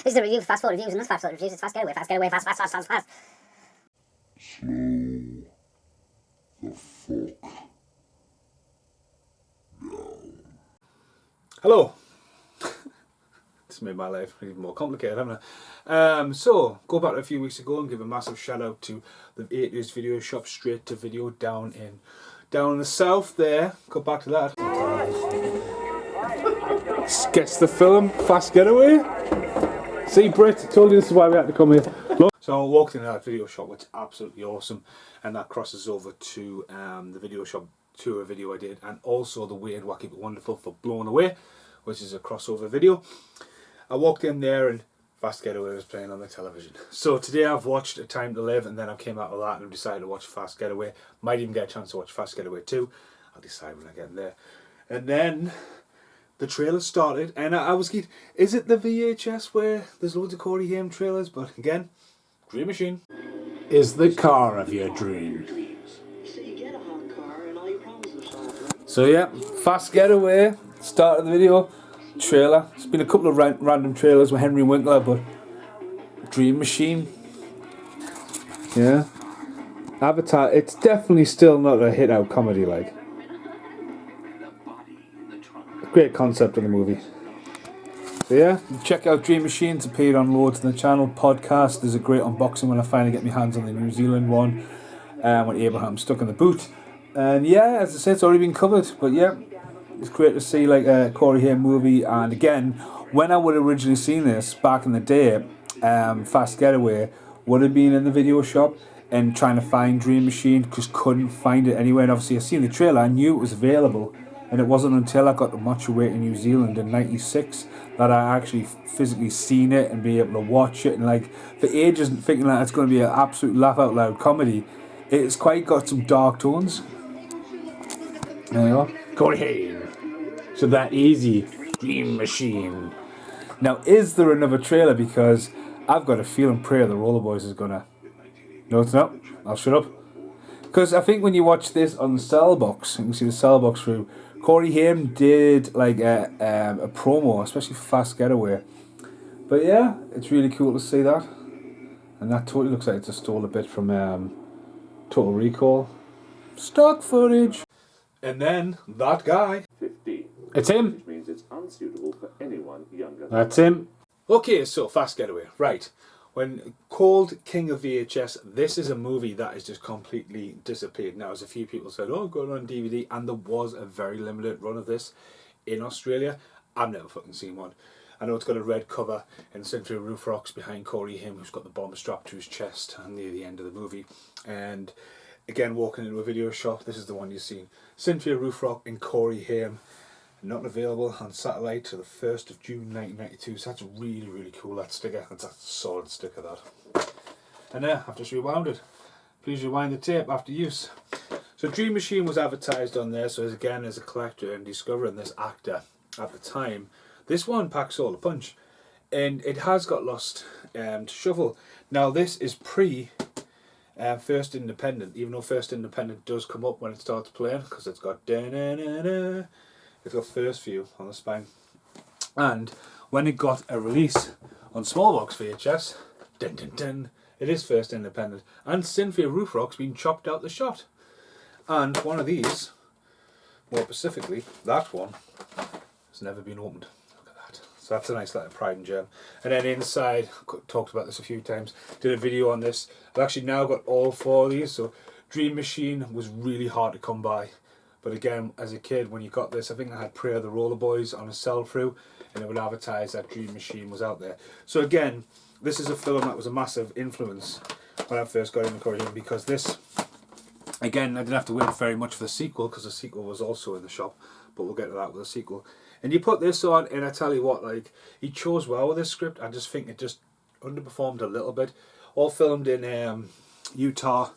This is a review, fast forward reviews, and this fast forward reviews, it's fast getaway, fast getaway, fast, fast, fast, fast, fast. Slow the fuck down. Hello. This made my life even more complicated, haven't I? So, go back to a few weeks ago and give a massive shout out to the 80s video shop, straight to video down in the south there. Go back to that. Gets the film, Fast Getaway. See, Britt, I told you this is why we had to come here. Look. So I walked into that video shop, which is absolutely awesome, and that crosses over to the video shop tour video I did, and also the Weird, Wacky but Wonderful for Blown Away, which is a crossover video. I walked in there and Fast Getaway was playing on the television. So today I've watched A Time to Live, and then I came out of that and decided to watch Fast Getaway. Might even get a chance to watch Fast Getaway 2. I'll decide when I get in there. And then the trailer started, and I was getting, is it the VHS where there's loads of Corey Haim trailers? But again, Dream Machine is the car of your dreams. So yeah, Fast Getaway, start of the video, trailer. It's been a couple of random trailers with Henry Winkler, but Dream Machine, yeah. Avatar, it's definitely still not a hit out comedy like. Great concept of the movie. So yeah, check out Dream Machine. It's appeared on loads on the channel. Podcast, there's a great unboxing when I finally get my hands on the New Zealand one, when Abraham's stuck in the boot. And yeah, as I said, it's already been covered. But yeah, it's great to see like a Corey Haim movie. And again, when I would have originally seen this back in the day, Fast Getaway would have been in the video shop and trying to find Dream Machine, because couldn't find it anywhere. And obviously I seen the trailer, I knew it was available. And it wasn't until I got to Much Away in New Zealand in '96 that I actually physically seen it and be able to watch it. And like, for ages thinking that it's going to be an absolute laugh out loud comedy, it's quite got some dark tones. There you go. Corey Haim. So that easy. Dream Machine. Now, is there another trailer? Because I've got a feeling Prayer of the Roller Boys is going to... No, it's not. I'll shut up. Because I think when you watch this on the cell box, you can see the cell box through, Corey Haim did like a promo, especially for Fast Getaway. But yeah, it's really cool to see that. And that totally looks like it's just stole a bit from Total Recall. Stock footage. And then that guy. 15. It's him. Which means it's unsuitable for anyone younger. That's him. Okay, so Fast Getaway. Right. When called King of VHS, this is a movie that has just completely disappeared. Now, as a few people said, oh, got it on DVD, and there was a very limited run of this in Australia. I've never fucking seen one. I know it's got a red cover and Cynthia Roof Rocks behind Corey Haim, who's got the bomber strapped to his chest near the end of the movie. And again, walking into a video shop, this is the one you've seen. Cynthia Roof Rock and Corey Haim. Not available on satellite till the 1st of June 1992, so that's really, really cool, that sticker. That's a solid sticker, that. And there, I've just rewound it. Please rewind the tape after use. So Dream Machine was advertised on there, so as a collector and discovering this actor at the time, this one packs all the punch. And it has got lost to shuffle. Now this is First Independent, even though First Independent does come up when it starts playing, because it's got da-na-na-na. It's got First View on the spine. And when it got a release on Smallbox VHS, dun, dun, dun, it is First Independent. And Cynthia Roof Rock's been chopped out the shot. And one of these, more specifically, that one, has never been opened. Look at that. So that's a nice little pride and gem. And then inside, talked about this a few times, did a video on this. I've actually now got all 4 of these. So Dream Machine was really hard to come by. But again, as a kid, when you got this, I think I had Prayer of the Roller Boys on a sell-through, and it would advertise that Dream Machine was out there. So again, this is a film that was a massive influence when I first got into Corey Haim, because this, again, I didn't have to wait very much for the sequel, because the sequel was also in the shop, but we'll get to that with the sequel. And you put this on, and I tell you what, like, he chose well with this script. I just think it just underperformed a little bit. All filmed in Utah.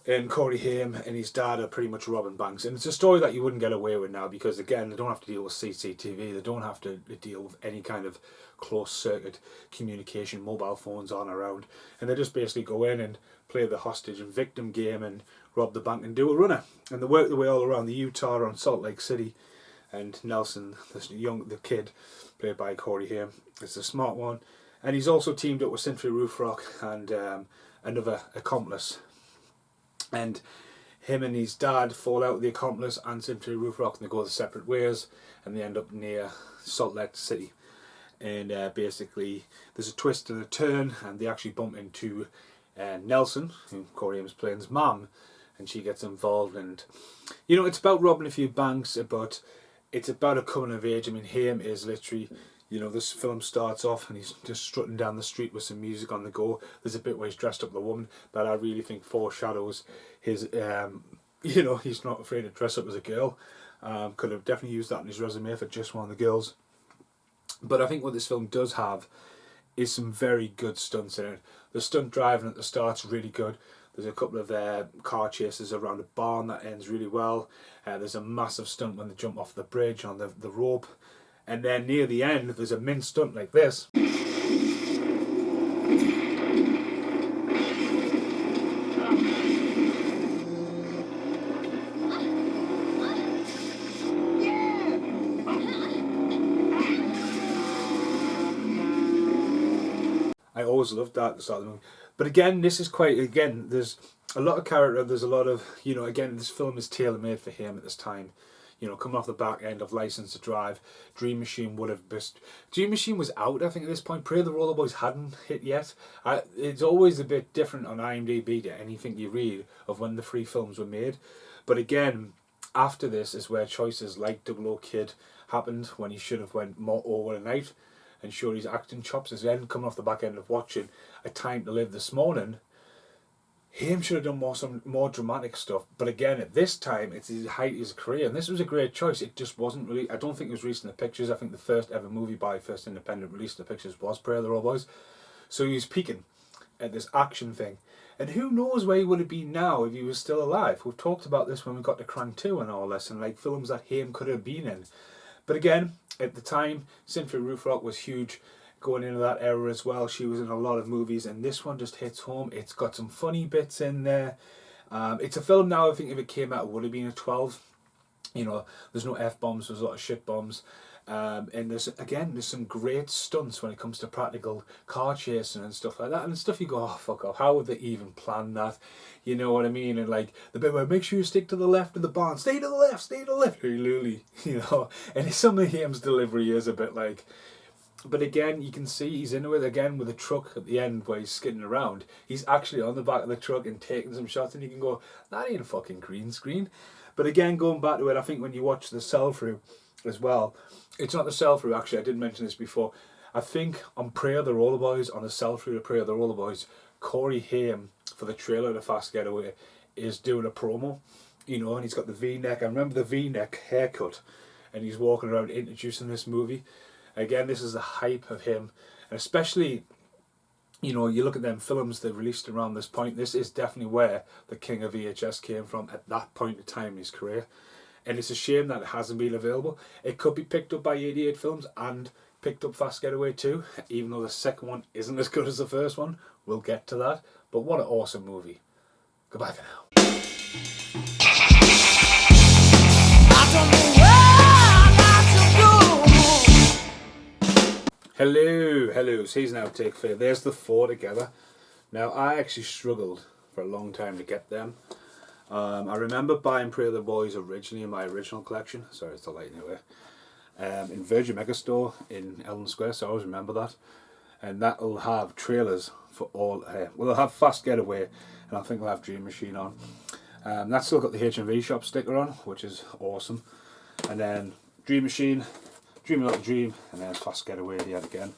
And Corey Haim and his dad are pretty much robbing banks. And it's a story that you wouldn't get away with now, because, again, they don't have to deal with CCTV. They don't have to deal with any kind of closed-circuit communication, mobile phones on around. And they just basically go in and play the hostage and victim game and rob the bank and do a runner. And they work their way all around the Utah and Salt Lake City and Nelson, the kid, played by Corey Haim, is the smart one. And he's also teamed up with Cynthia Rothrock and another accomplice. And him and his dad fall out with the accomplice and Cynthia Rothrock, and they go their separate ways, and they end up near Salt Lake City. And basically there's a twist and a turn, and they actually bump into Nelson, who Corey Haim's playing his mum, and she gets involved. And you know, it's about robbing a few banks, but it's about a coming of age. I mean, Haim is literally, you know, this film starts off and he's just strutting down the street with some music on the go. There's a bit where he's dressed up as a woman that I really think foreshadows his, you know, he's not afraid to dress up as a girl. Could have definitely used that in his resume for just one of the girls. But I think what this film does have is some very good stunts in it. The stunt driving at the start's really good. There's a couple of car chases around a barn that ends really well. There's a massive stunt when they jump off the bridge on the rope. And then near the end, there's a min stunt like this. I always loved that at the start of the movie. But again, this is quite, again, there's a lot of character, there's a lot of, you know, again, this film is tailor-made for him at this time. You know, coming off the back end of License to Drive, Dream Machine would have best. Dream Machine was out, I think, at this point. Pray the Roller Boys hadn't hit yet. It's always a bit different on IMDb to anything you read of when the three films were made. But again, after this is where choices like Double O Kid happened, when he should have went more over a night and showed his acting chops. As then coming off the back end of watching A Time to Live this morning, Haim should have done some more dramatic stuff. But again, at this time, it's his height of his career, and this was a great choice. It just wasn't really, I don't think it was released in the pictures. I think the first ever movie by first independent release in the pictures was Prayer of the Roll Boys. So he was peaking at this action thing. And who knows where he would have been now if he was still alive. We've talked about this when we got to Crank 2 and all this, and like films that Haim could have been in. But again, at the time, Cynthia Rothrock was huge. Going into that era as well, she was in a lot of movies, and this one just hits home. It's got some funny bits in there. It's a film now, I think if it came out, it would have been a 12. You know, there's no F-bombs, there's a lot of shit bombs. And there's some great stunts when it comes to practical car chasing and stuff like that. And stuff you go, oh, fuck off, how would they even plan that? You know what I mean? And like, the bit where, make sure you stick to the left of the barn. Stay to the left, stay to the left. Hey, Lily. You know, and some of Haim's delivery is a bit like... But again, you can see he's into it again with the truck at the end where he's skidding around. He's actually on the back of the truck and taking some shots, and you can go, that ain't a fucking green screen. But again, going back to it, I think when you watch the sell-through as well, it's not the sell-through, actually, I did mention this before. I think on Prayer of the Roller Boys, on the sell-through to Prayer of the Roller Boys, Corey Haim, for the trailer to Fast Getaway, is doing a promo, you know, and he's got the V-neck. I remember the V-neck haircut, and he's walking around introducing this movie. Again, this is the hype of him, and especially, you know, you look at them films they released around this point, this is definitely where the king of VHS came from at that point in time in his career. And it's a shame that it hasn't been available. It could be picked up by 88 Films and picked up Fast Getaway too, even though the second one isn't as good as the first one. We'll get to that. But what an awesome movie. Goodbye for now. Hello, season outtake for there's the four together. Now, I actually struggled for a long time to get them. I remember buying Prayer of the Boys originally in my original collection. Sorry, it's the light anyway. In Virgin Megastore in Eldon Square, so I always remember that. And that'll have trailers for all. Well, they'll have Fast Getaway, and I think they'll have Dream Machine on. That's still got the H&V shop sticker on, which is awesome. And then Dream Machine, Dream a Little Dream, and then Fast Getaway yet again.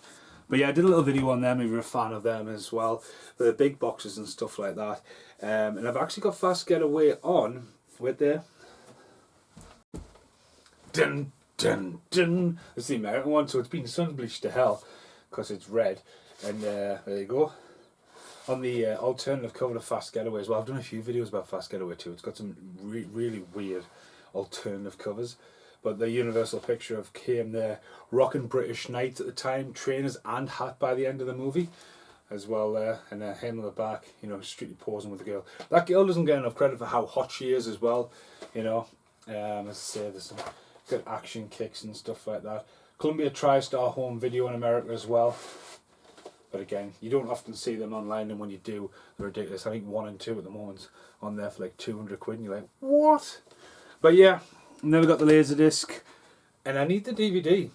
But yeah, I did a little video on them if you're a fan of them as well. The big boxes and stuff like that. And I've actually got Fast Getaway on with there. Dun dun dun. It's the American one, so it's been sun bleached to hell because it's red. And there you go. On the alternative cover of Fast Getaway as well. I've done a few videos about Fast Getaway too. It's got some really weird alternative covers. But the universal picture of Haim there, rocking British Knights at the time, trainers and hat by the end of the movie as well there, and Haim on the back, you know, strictly posing with the girl. That girl doesn't get enough credit for how hot she is as well, you know. As I say, there's some Got action kicks and stuff like that. Columbia TriStar home video in America as well. But again, you don't often see them online, and when you do, they're ridiculous. I think 1 and 2 at the moment on there for like 200 quid, and you're like, what? But yeah, never got the Laserdisc, and I need the DVD.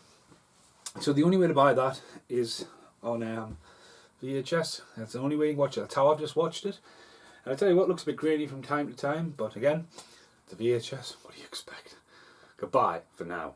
So the only way to buy that is on VHS. That's the only way you can watch it. That's how I've just watched it. And I tell you what, looks a bit grainy from time to time, but again, the VHS, what do you expect? Goodbye for now.